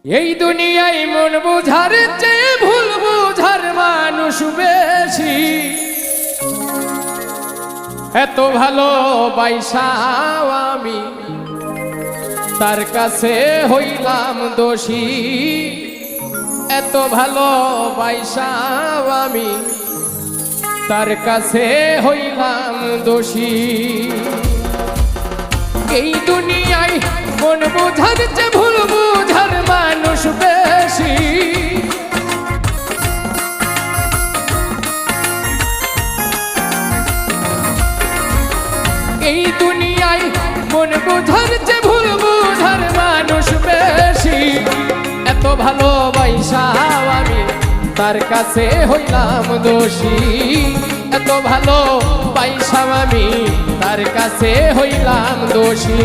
এই দুনিয়ায় মন বুঝার চেয়ে ভুল বুঝার মানুষ বেশি। এত ভালো বাইসাও আমি তার কাছে হইলাম দোষী। এত ভালো বাইসাও আমি তার কাছে হইলাম দোষী। এই দুনিয়ায় মন বুঝার চেয়ে ভুল বুঝার মানুষ বেশি। এই দুনিয়ায় মন বুঝার চেয়ে ভুল বুঝার মানুষ বেশি। এত ভালোবাসাও আমি তার কাছে হইলাম দোষী। এত ভালোবাসাও আমি তার কাছে হইলাম দোষী।